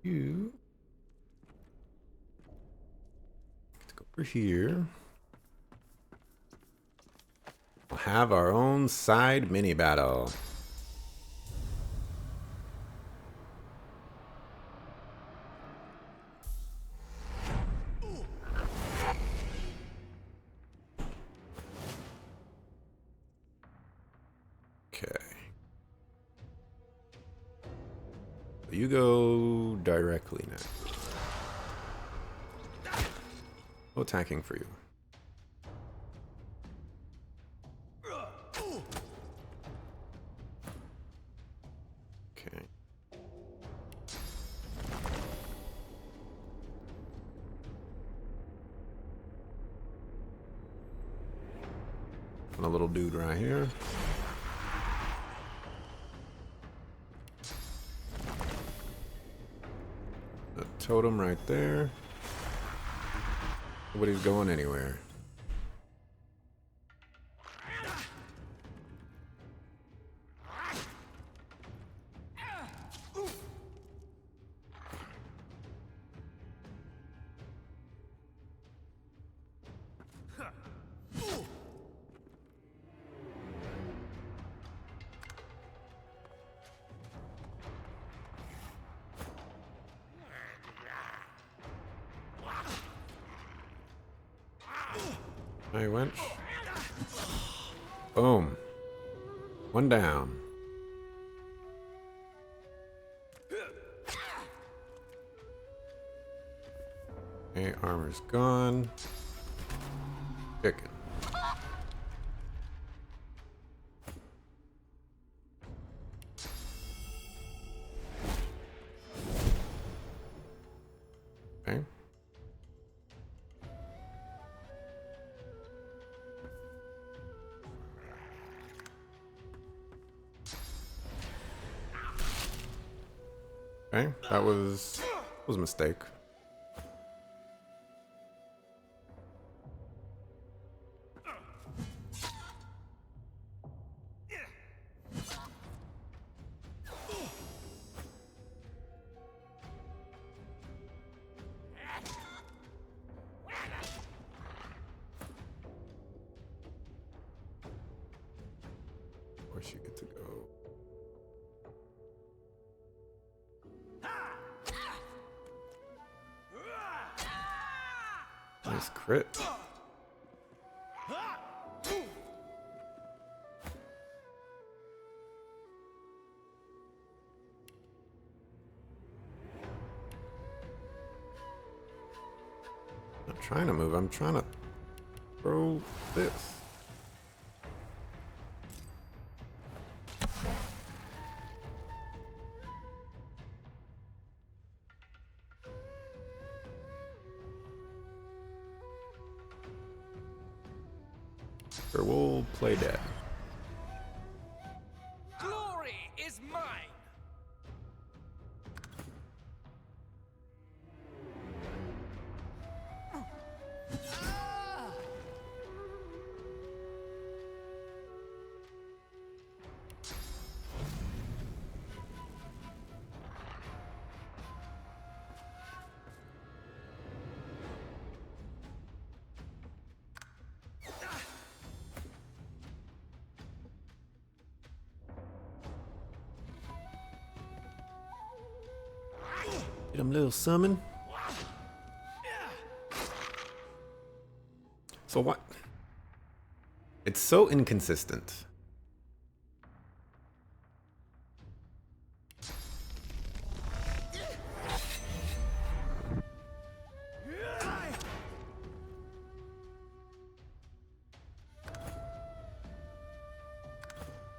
You let's go over here. We'll have our own side mini battle. Okay. You go directly now. No attacking for you. Okay. And a little dude right here. A totem right there. Nobody's going anywhere. Hey, wench. Boom. One down. Okay, armor's gone. Chicken. Okay. Okay, that was a mistake. Of course, you get to go. Nice crit. I'm trying to move. I'm trying to throw this. Sure, we'll play dead. Glory is mine. Get him, little summon. So what? It's so inconsistent.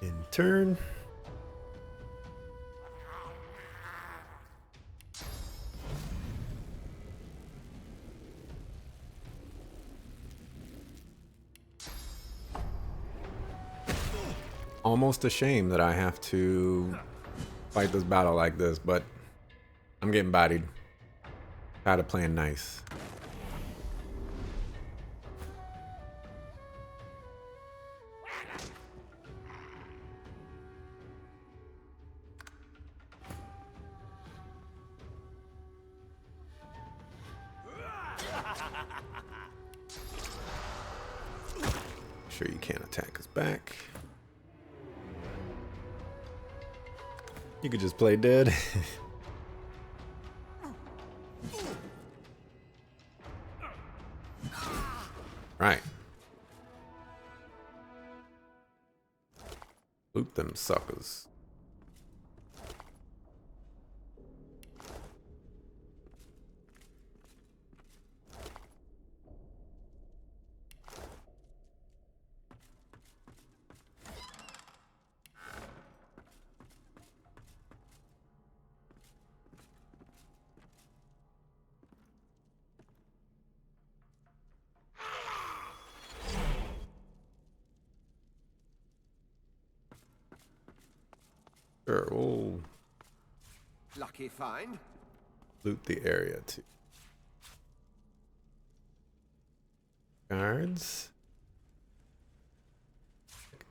In turn. Almost a shame that I have to fight this battle like this, but I'm getting bodied. Gotta play nice. sure you can't attack us back. You could just play dead. Right. Loot them suckers. Sure, we'll Lucky find. loot the area too. Cards.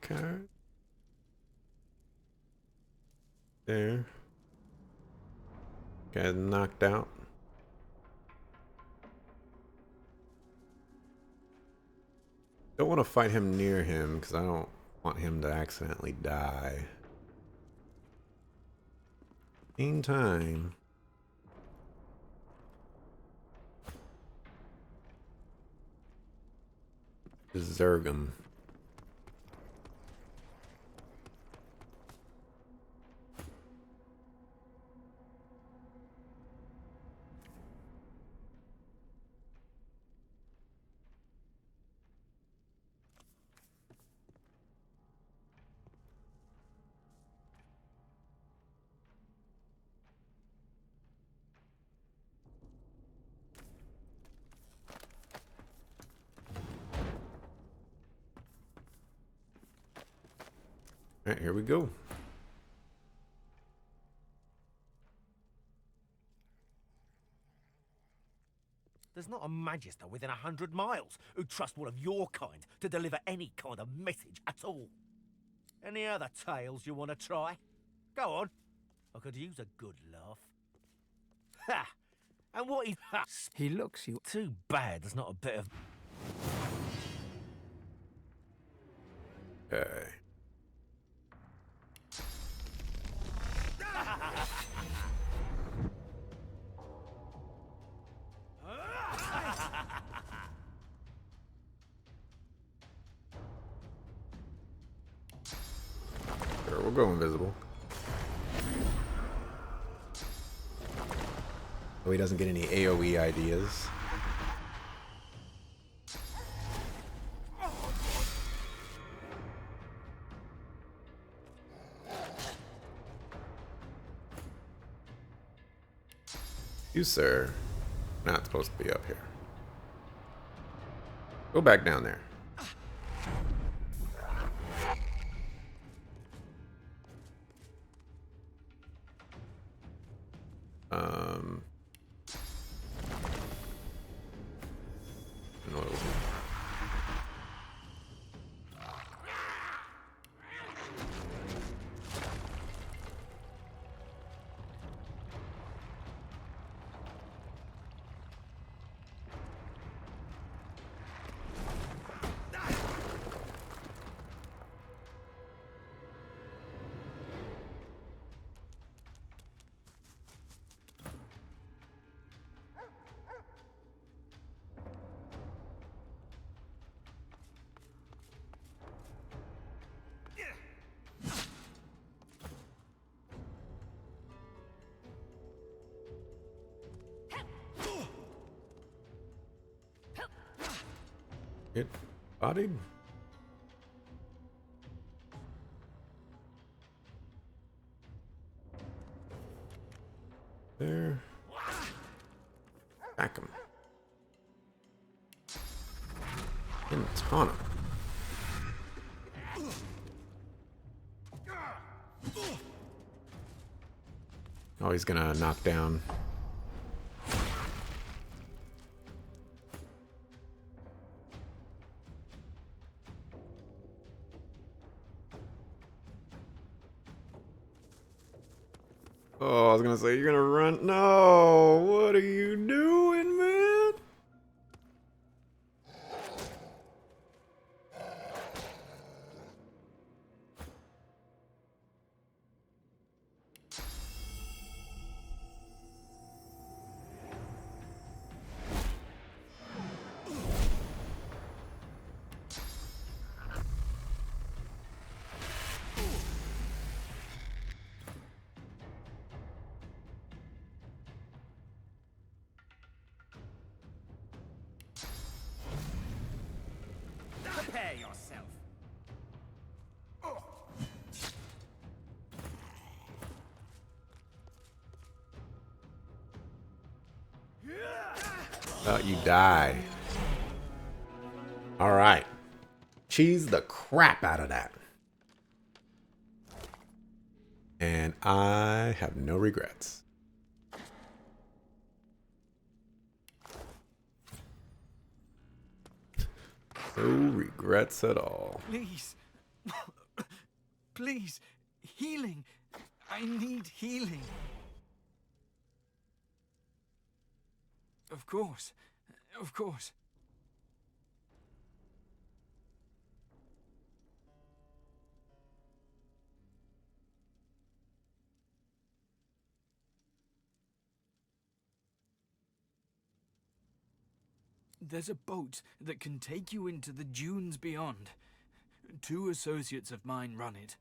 Card. There. Got knocked out. Don't want to fight him near him because I don't want him to accidentally die. Meantime, Zergum. All right, here we go. There's not a magister within 100 miles who'd trust one of your kind to deliver any kind of message at all. Any other tales you want to try? Go on. I could use a good laugh. Ha! And what is... He looks you... Too bad there's not a bit of... Okay. Sure, we'll go invisible. So he doesn't get any AoE ideas. You, sir, not supposed to be up here. Go back down there. No. Get bodied. There. Back him. And taunt him. Oh, he's gonna knock down. Oh, I was gonna say, you're gonna run. No, what are you doing, man? You die. All right. Cheese the crap out of that. And I have no regrets. No regrets at all. Please. Please. Healing. I need healing. Of course. Of course. There's a boat that can take you into the dunes beyond. 2 associates of mine run it.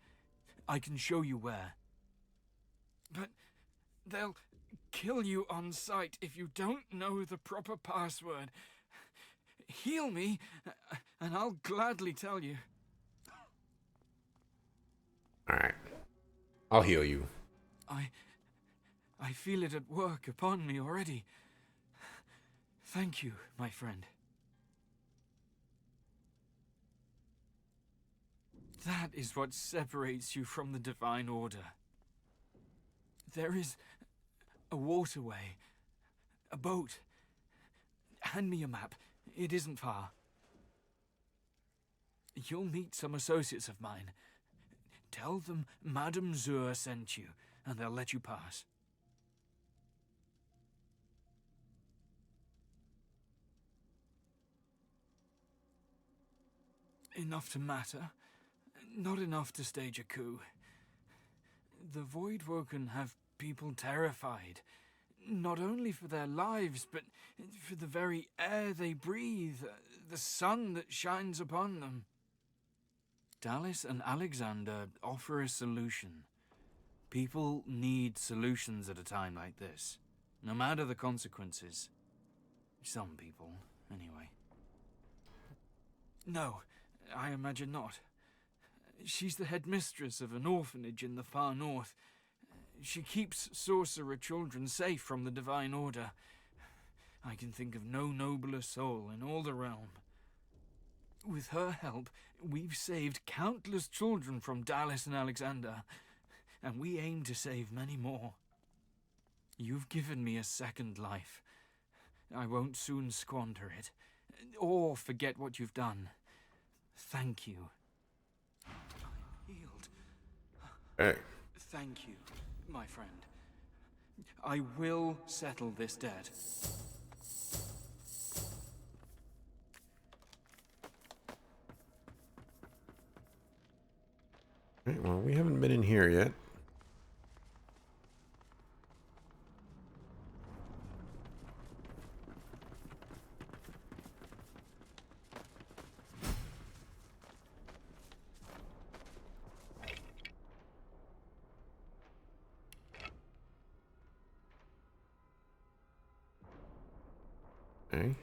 I can show you where. But they'll kill you on sight if you don't know the proper password. Heal me, and I'll gladly tell you. Alright. I'll heal you. I feel it at work upon me already. Thank you, my friend. That is what separates you from the Divine Order. There is a waterway, a boat. Hand me a map. It isn't far. You'll meet some associates of mine. Tell them Madame Zur sent you, and they'll let you pass. Enough to matter, not enough to stage a coup. The Voidwoken have people terrified, not only for their lives, but for the very air they breathe, the sun that shines upon them. Dallas and Alexander offer a solution. People need solutions at a time like this, no matter the consequences. Some people, anyway. No, I imagine not. She's the headmistress of an orphanage in the far north. She keeps sorcerer children safe from the Divine Order. I can think of no nobler soul in all the realm. With her help, we've saved countless children from Dallas and Alexander, and we aim to save many more. You've given me a second life. I won't soon squander it, or forget what you've done. Thank you. I'm healed. Hey. Thank you, my friend. I will settle this debt. Right, well, we haven't been in here yet. Okay.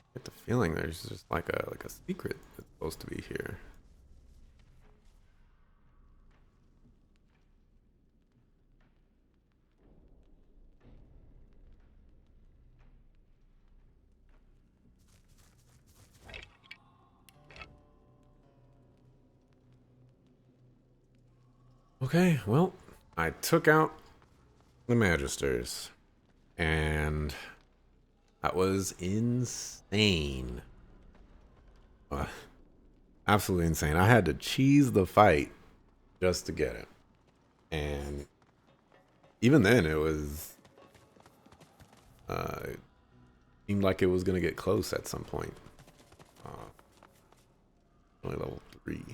I get the feeling there's just like a secret that's supposed to be here. Okay, well, I took out the Magisters, and that was insane. Absolutely insane. I had to cheese the fight just to get it. And even then, it was... it seemed like it was going to get close at some point. Only level 3.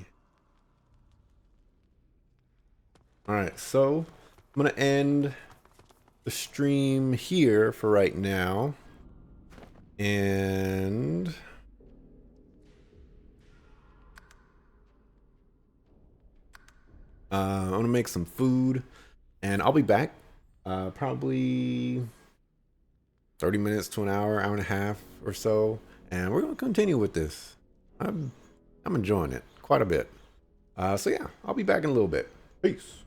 Alright, so I'm going to end the stream here for right now. And I'm gonna make some food, and I'll be back probably 30 minutes to an hour, hour and a half or so, and we're gonna continue with this. I'm enjoying it quite a bit. So yeah, I'll be back in a little bit. Peace.